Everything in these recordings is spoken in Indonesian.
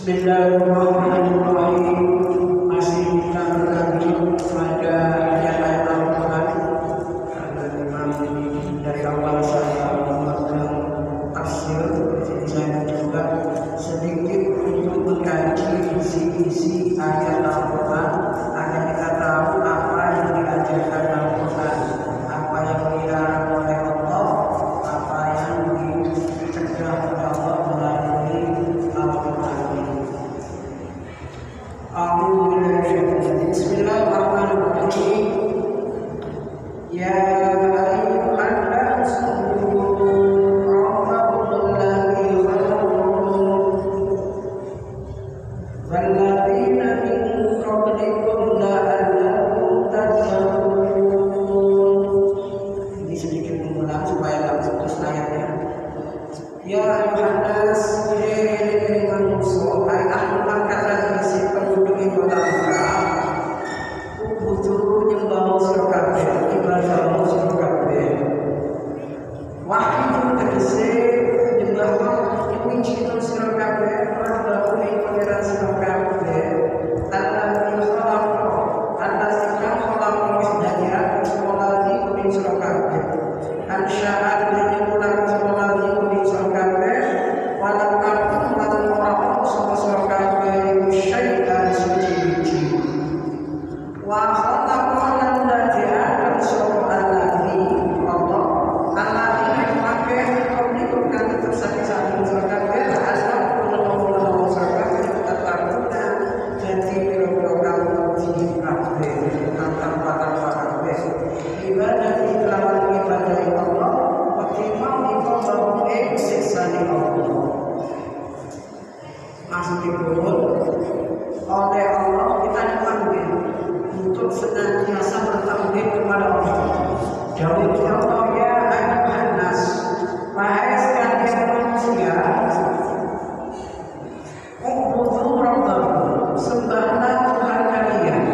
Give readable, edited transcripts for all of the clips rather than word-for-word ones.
Bismillahirrahmanirrahim. Masih kita berlanjut pada ayat-ayat Al-Quran. Memang dari awal saya membuatkan tafsir, jadi saya juga sedikit untuk mengkaji isi-isi ayat Al-Quran agar kita tahu apa yang diajarkan Al-Quran, apa yang dilarang oleh Allah, apa yang dicegah oleh Allah melalui Al-Quran. Bismillahirrahmanirrahim. Ya ayyuhan nas rabbakum alladzi khalaqakum walladzina min qablikum la'allakum tattaqun. Ini sedikit mengulang supaya langsung terus ayatnya. Ya ayyuhan nas, hei manusia, hai ahli Makkah dan isi penduduk ibu Makkah, ubudu nyembah sira kabeh, ibadah sira kabeh. Wahyu tegese nyembah nyuci sira kabeh, ora ing pangeran sira kabeh. Alladzi khalaqa, alladzi khalaqa wis dadian sekolahdi kuning sira kabeh. Ansya'at nyembah sekolahdi kuning sira kabeh. Walau kamu melakukan orang sama kabeh syaitan suci-suci. Wa khalaqana dadian sura alladzi Allah alladzi memakai komunikasi kan tetap sakit-sakit sura kabeh asal Allah sura kabeh tetap guna jadi biro-biro kamu di kabeh tanpa kabeh ibadah lawan ibadah Allah wa timam ibadah eksesani Allah. Maksudipun oleh Allah kita dipanggil untuk senantiasa bertauhid kepada Allah. Jauh Allah ya ayyuhan nas, wahai sekalian manusia, ubudu rabbakum, sembahlah Tuhan kalian,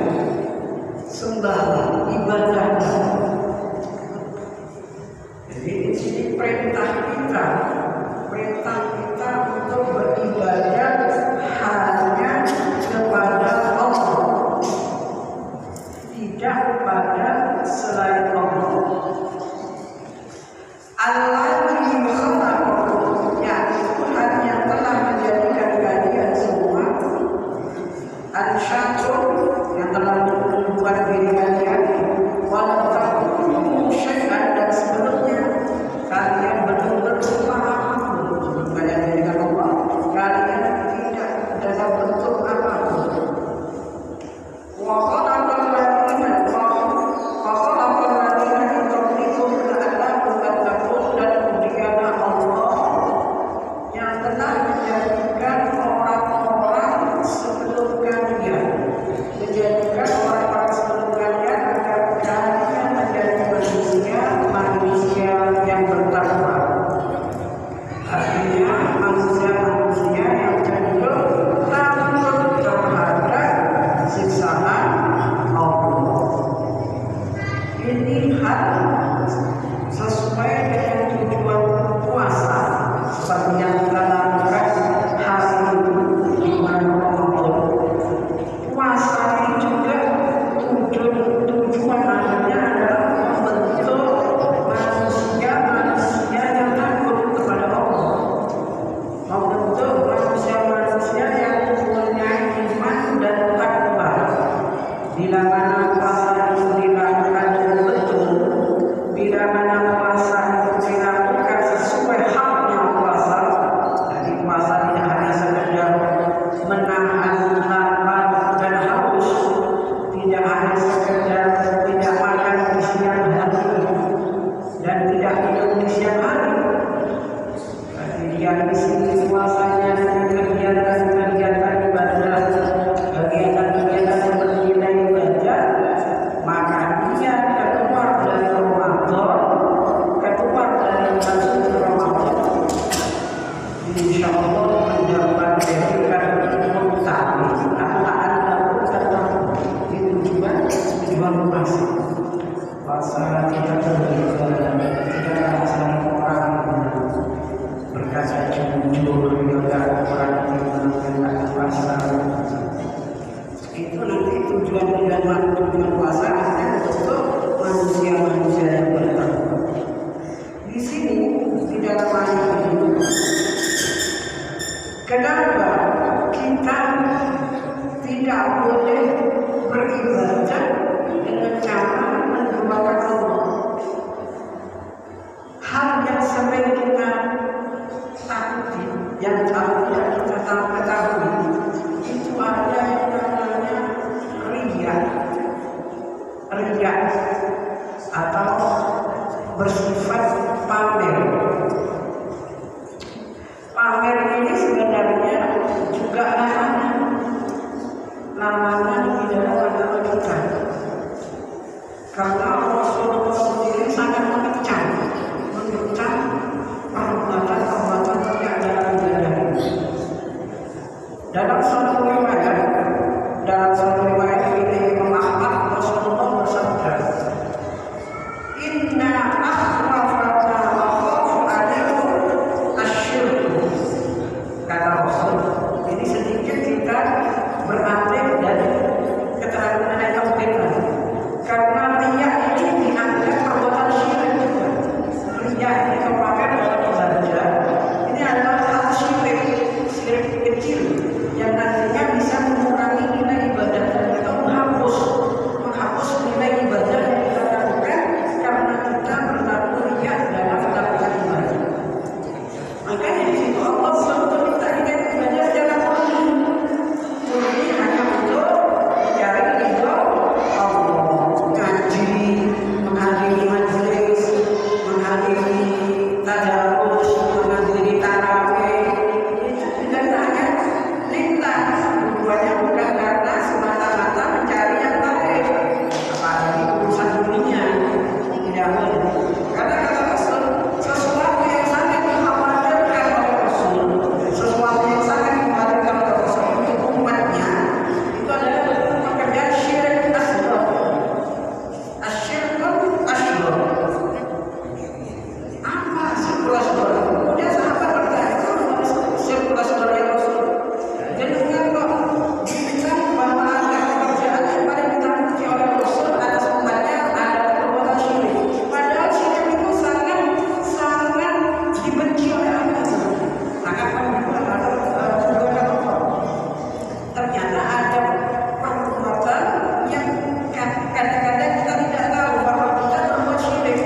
sembahlah, ibadahlah. Jadi di sini perintah kita untuk beribadah hanya kepada Allah, tidak kepada selain Allah. Alladzi khalaqakum, yaitu Tuhan yang telah menjadikan kalian semua, Al-Syatun yang telah membuat diri kalian, walau takunu syai'an, dan sebelumnya kalian betul-betul paham sebelum kalian menjadikan Allah, kalian tidak dalam bentuk apapun. Wa khalaqal ladzina min qablikum la'allakum tattaqun, dan kemudian Allah yang telah menjadikan orang-orang sebelum kalian, menjadikan orang-orang sebelum kalian agar kalian menjadi manusia yang bertakwa. Artinya manusia-manusia yang cenderung takut terhadap siksaan Allah. Ini hal sesuai dengan tujuan puasa seperti yang kita lakukan hari ini di bulan Ramadan. Puasa ini juga tujuan akhirnya adalah membentuk manusia yang takut kepada Allah, membentuk manusia yang mempunyai iman dan takwa. Bila mana puasa itu dilakukan dengan betul, bila mana puasa itu dilakukan sesuai haknya puasa, jadi puasa tidak hanya sekedar menahan lapar dan haus, tidak hanya sekedar tidak makan di siang hari, dan tidak tidur di siang hari. Kemudian di sini puasanya dengan kegiatan ibadah, kegiatan yang bernilai ibadah, maka dia keluar dari Ramadan, keluar dari bulan suci Ramadan, insya Allah mendapat predikat mutasi karena Anda bukan di tujuan masih puasa tidak berbeda, tidak saling orang berkata jujur juga orang yang puasa itu nanti tujuan puasa adalah untuk manusia yang bertakwa. Di sini di dalam ayat ini, kenapa kita tidak boleh beribadah dengan cara menduakan Allah? Hal yang sering kita takuti, yang tidak kita ketahui, itu ada yang namanya riya atau bersifat pamer. Pamer ini sebenarnya juga larangan di dalam agama kita, karena Rasulullah sendiri sangat mengecam perbuatan yang dalam ibadah. Dalam suatu riwayat ini Imam Ahmad, Rasulullah bersabda, Inna akhwafata akhafu alaikum asyirku. Kata Rasul, ini sedikit kita berambil dari keterangan ayat Al-Quran, karena riya ini dianggap perbuatan syirik juga. Riya ini kepakai dalam ibadah, ini adalah hal syirik kecil yang nantinya bisa mengurangi nilai ibadah atau menghapus nilai ibadah yang kita lakukan karena kita berlaku riya dalam melakukan ibadah. Makanya di situ Allah SWT minta kita ibadah secara murni hanya untuk mencari ridho Allah, ngaji, menghadiri majelis, menghadiri tadarus, menghadiri tarawih, itu sebenarnya lillah, tujuannya bukan karena semata-mata mencari yang baik, apalagi urusan dunia, tidak boleh. Karena kata Rasul, sesuatu yang sangat dikhawatirkan oleh Rasul, sesuatu yang sangat dikhawatirkan oleh Rasul untuk umatnya, itu adalah pekerjaan syirik asghar. Asyirkul asghar. Apa syirkul asghar? Kemudian sahabat bertanya, apa syirkul asghar ya Rasul? Jadi mengapa dibilang bahwa ada pekerjaan yang paling ditakuti oleh Rasul atas umatnya adalah perbuatan syirik? Padahal syirik itu sangat dibenci oleh Allah. Sangat ternyata ada perbuatan yang kadang-kadang kita tidak tahu bahwa kita berbuat syirik,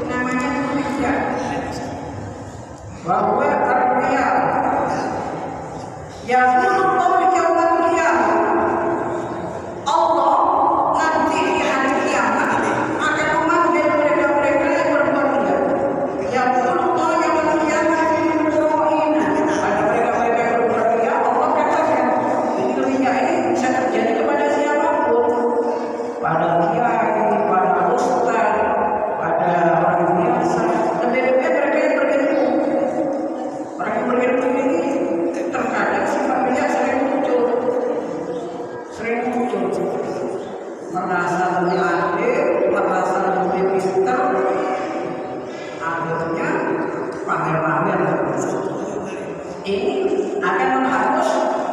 namanya riya. Bahwa riya ya Allah nanti di hari kiamat akan memanggil mereka yang berbuat riya. Ya Allah yang kiamat ini mura'ina. Pada mereka yang berbuat riya, Allah katakan ini riya ini bisa terjadi kepada siapapun, pada kiai, pada ustaz, pada orang biasa, lebih-lebih mereka yang berilmu. Orang yang berilmu ini terkadang sifat riya sering muncul, merasa lebih adil, merasa lebih pintar, akhirnya pamer-pamer. Ini akan menghapus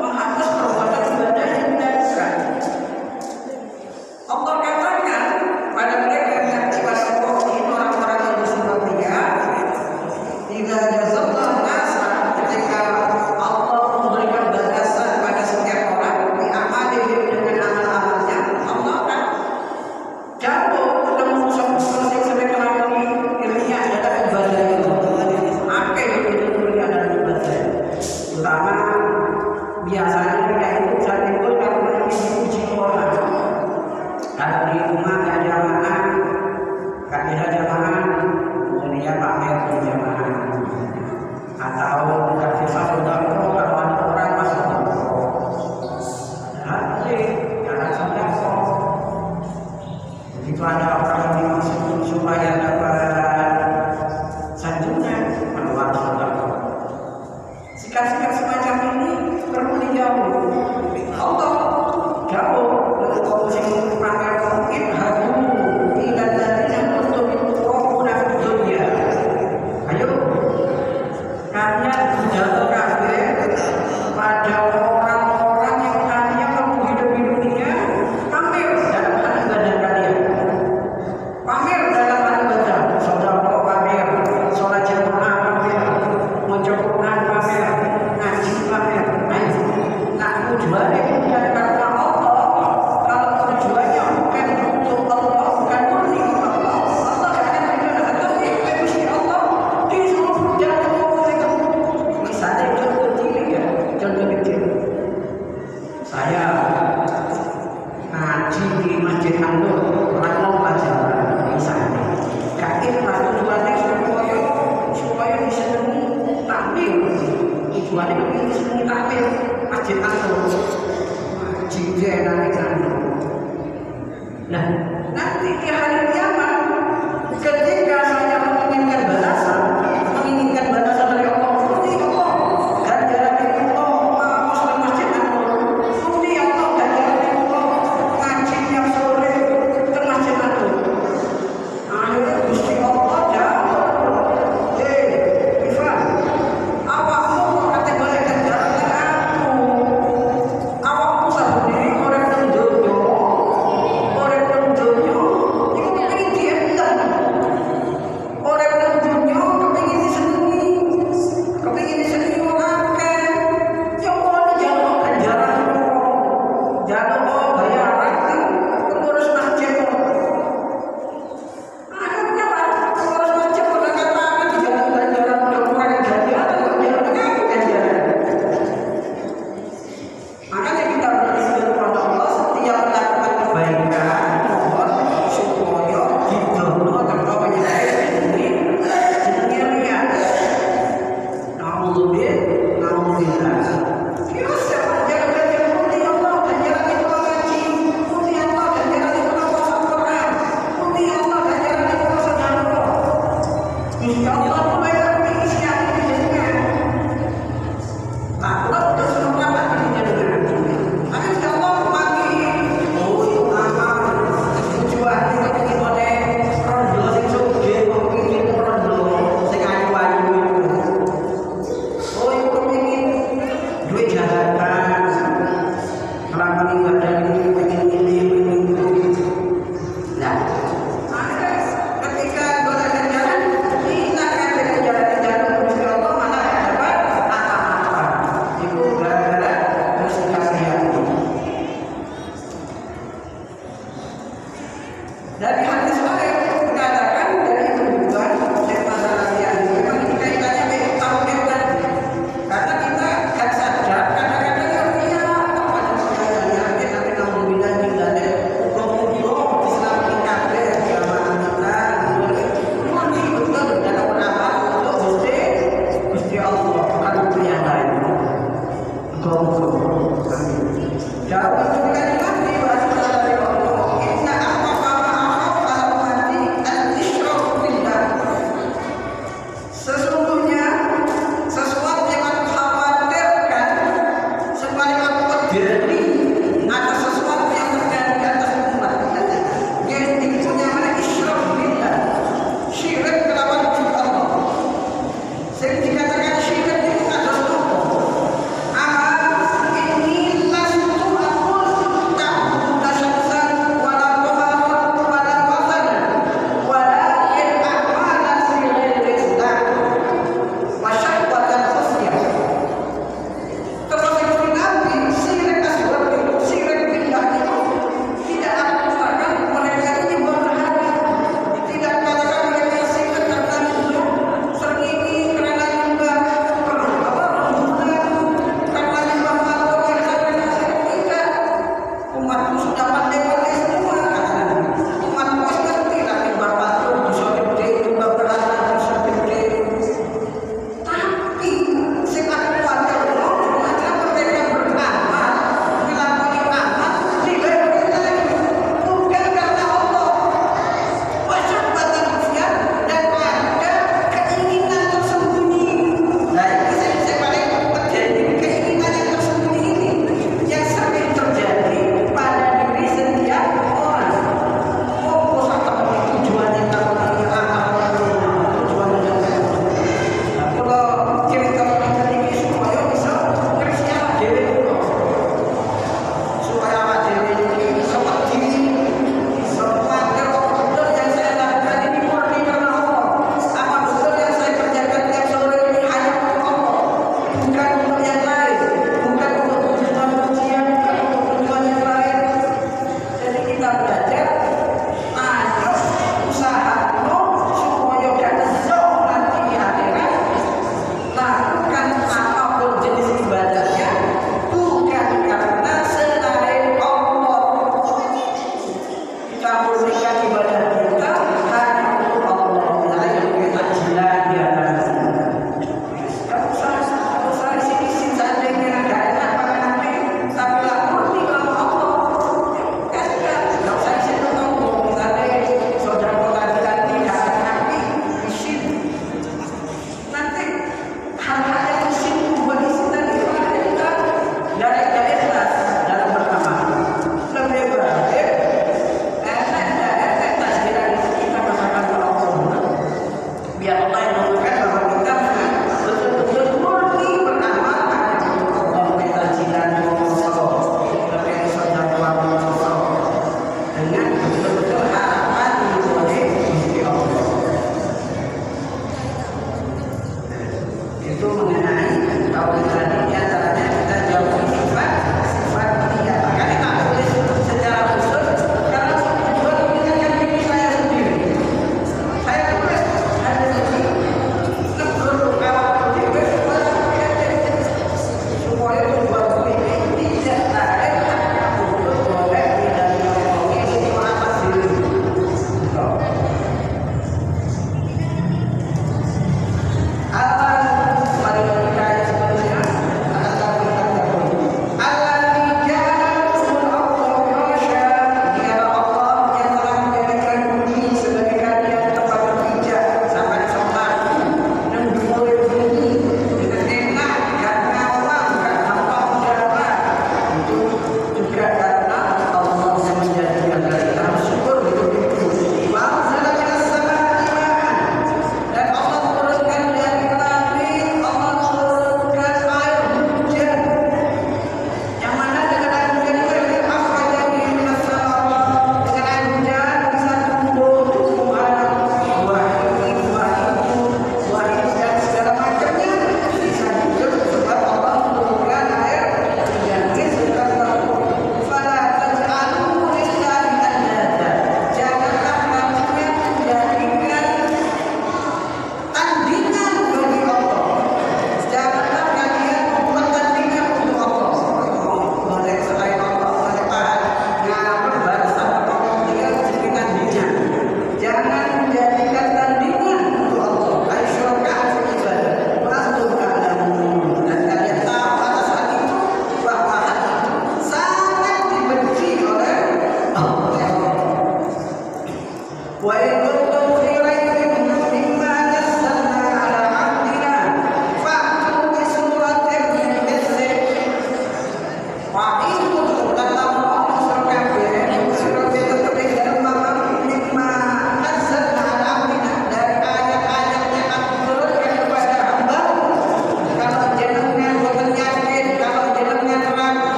perbuatan ibadah yang dilakukan. Allah katakan pada mereka yang nanti pada ini orang-orang yang bersifat riya, jika jazallah nasa, ketika Allah memberikan balasan pada setiap orang di amalihim dengan amal-amalnya, Allah akan jatuh ke musuh-musuh yang mereka lakoni. Riya adalah ibadah itu. Akhir itu riya adalah ibadah. Terutama biasanya riya itu bisa timbul karena dipuji orang. Kalau di rumah ada jamaah, dia pamer di jamaah atau kasih sodako kalau ada orang masuk sodako nanti jangan sodako begitu ada orang yang masuk supaya dapat sanjungan keluar sodako. Sikap-sikap semacam ini perlu dijauhi. Allah jauh dari kaum yang pamer mungkin hadu tidak dari yang untuk mengurangkan dunia. Ayo, kalian jatuh kafir pada orang-orang yang tadinya kamu hidup di dunia pamer dalam hal ibadah kalian. Pamer dalam hal ibadah, saudara pamer, sholat jamaah pamer, membaca Quran pamer, ngaji pamer. Nah, tujuannya bukan karena Allah. Kalau tujuannya bukan untuk Allah, bukan murni Allah, Allah akan berikan taufik kepada Allah di seluruh jalan mereka. Misalnya contoh kecil ya, contoh kecil. Saya ngaji di Masjid An-Nur, Ranong Pelajaran, misalnya. Kakek tujuannya supaya disenangi takbir. Tujuannya disenangi takbir. Masjid An-Nur, Masjid An-Nur. Nah, nanti di hari kiamat, ketika saya menginginkan balasan dari Allah, Bukti Allah, ganjaran dari Allah, masuk Masjid An-Nur, Bukti Allah, ganjaran dari Allah, ngaji yang sore ke Masjid An-Nur. Akhirnya Gusti Allah jawab, Ivan, awakmu kategori ganjaran aku. Awakmu sabune orang nang donya, iku kepengin diendam. Orang nang donya kepengin disenengi wong akeh. Yo kono jaluk ganjaran, jaluk bayaran pengurus masjid. Akhirnya pengurus masjid berkata dijaluk ganjaran udah bukan ganjaran, ganjaran. Makanya kita bersyukur kepada Allah setiap melakukan kebaikan, mohon supaya didono tanpa penyakit ini jenenge riya. Alhamdulillah. Biasa ganjaran Bukti Allah, ganjaran itu ngaji, Bukti Allah, ganjaran itu puasa Quran, Bukti Allah, ganjaran itu sedekah. Insyaallah membayar isi hati jenengan. Takut terus mendapat jenengan. Tapi insyaallah pagi itu amal tujuan iki boleh rondo sing sugih kok pengin rondo sing ayu-ayu itu. Oh, itu kepingin duit jabatan, melakukan ibadah ini, pengen ini, pengen itu. Nah, ketika golongan ganjaran, kita akan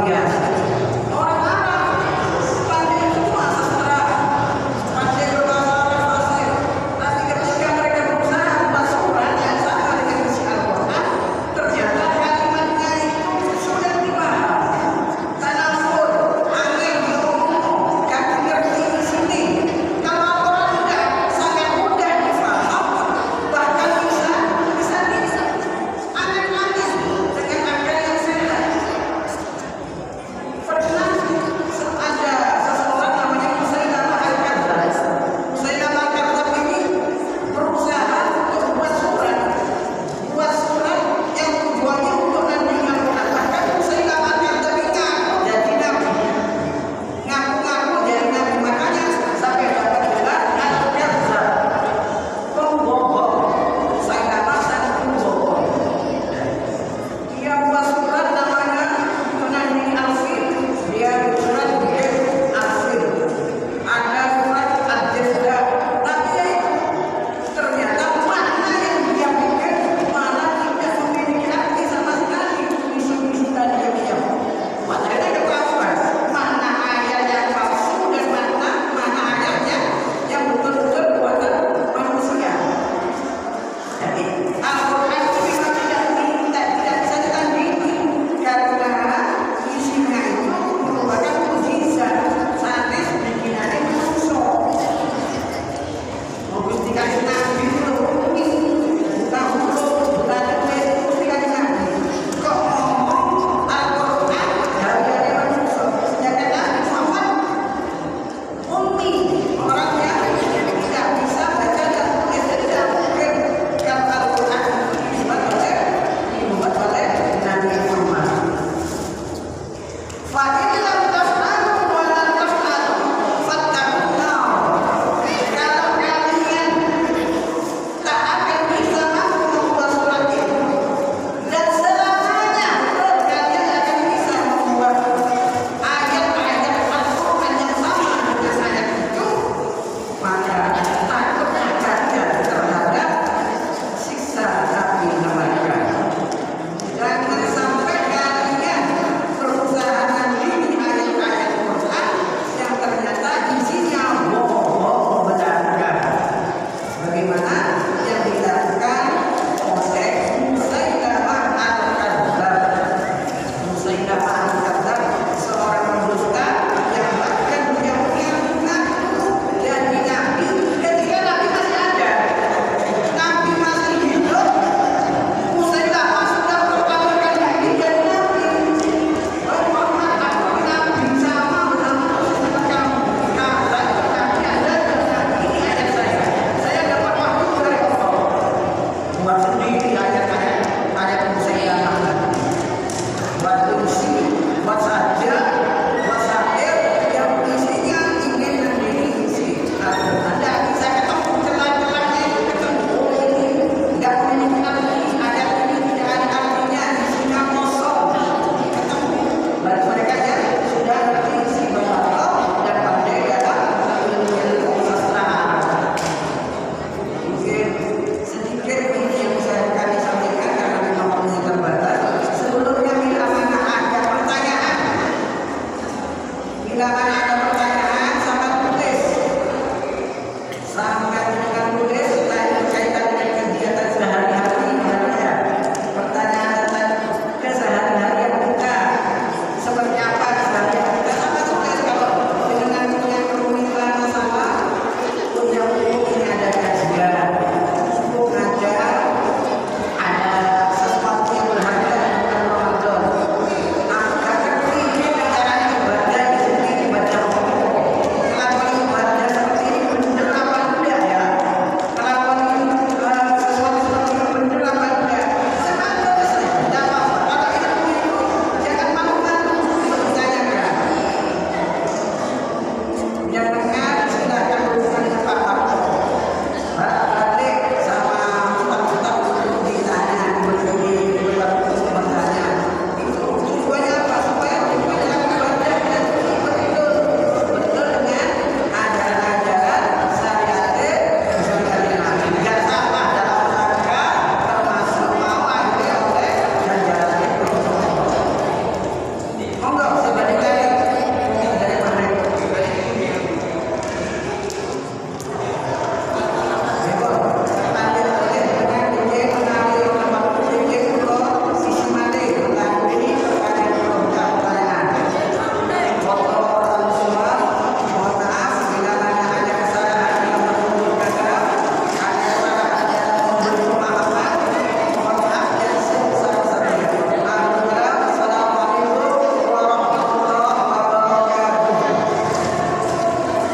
biasa. Orang Arab pandai semua sastra, pandai berbahasa Arab fasih. Tapi ketika mereka berusaha membuat surat yang sama dengan isi Al-Quran, ternyata kalimatnya itu sudah dibahas. Tanafur, angin, ngomong, kaki ngerti di sini. Kalau Al-Quran enggak, sangat mudah difaham, bahkan bisa aneh-aneh dengan akal yang sehat. Pernah ada seseorang namanya Musailamah Al-Kadzdzab. Musailamah Al-Kadzdzab ini berusaha untuk buat surat yang tujuannya untuk nanti mengatakan Musailamah Al-Kadzdzab ini ngaku jadi nabi, ngaku-ngaku jadi nabi, makanya sampai dapat gelar Al-Kadzdzab, pembohong. Musailamah sang pembohong. Dia buat surat namanya Menandingi Al-Fil. Dia surat bikin Al-Fil. Ada surat Ad-Difda. Tapi ya itu, ternyata makna yang dia bikin malah tidak memiliki arti sama sekali. Misi-misi tadi yang dia maknanya ketahuan. Mana ayat yang palsu dan mana ayatnya yang betul-betul buatan manusia. Jadi Al-Quran itu memang tidak bisa ditandingi karena isinya itu merupakan mukjizat sanes bikinan manusia. Mau Gusti Kanjeng Nabi dulu, tahu bukan Gusti Kanjeng Nabi. Kok ngomong Al-Quran dari manusia? Sedangkan Nabi Muhammad ummi, orangnya tidak bisa baca dan tulis, jadi tidak mungkin kalau Al-Quran dibuat oleh Nabi Muhammad. Fa in lam taf'alu wa lan taf'alu fattaqun nar. Kalau kalian tak akan bisa mampu membuat surat itu, dan selamanya kalian akan bisa membuat ayat-ayat Al-Quran yang sama dengan ayat itu, maka takutlah kalian terhadap siksa api neraka. Jangan sampai kalian berusaha menandingi ayat-ayat Quran yang ternyata isinya bohong belaka. Bagaimana yang dilakukan oleh Musailamah Al-Kadzdzab. Musailamah Al-Kadzdzab seorang pendusta yang bahkan dia mengaku jadi nabi ketika Nabi masih ada. Nabi masih hidup, Musailamah sudah pertama kali jadi nabi. Muhammad, aku nabi sama bersama kamu. Kata nabi Anda dan nabi ini ayat saya dapat wahyu dari Allah. Buat sendiri ayat-ayat Musailamah. Buat tusi, buat saja, buat syair yang isinya ingin menjadi isi Al-Quran. Anda bisa ketemu celah-celahnya itu, ketemu ini nggak memiliki arti, ayat ini tidak ada artinya, isinya kosong, ketemu. Bagi mereka yang sudah ngerti isi bahasa dan pandai dalam ilmu sastra Arab. Mungkin sedikit ini yang bisa kami sampaikan karena memang waktunya terbatas. Sebelumnya bila mana ada pertanyaan, bila mana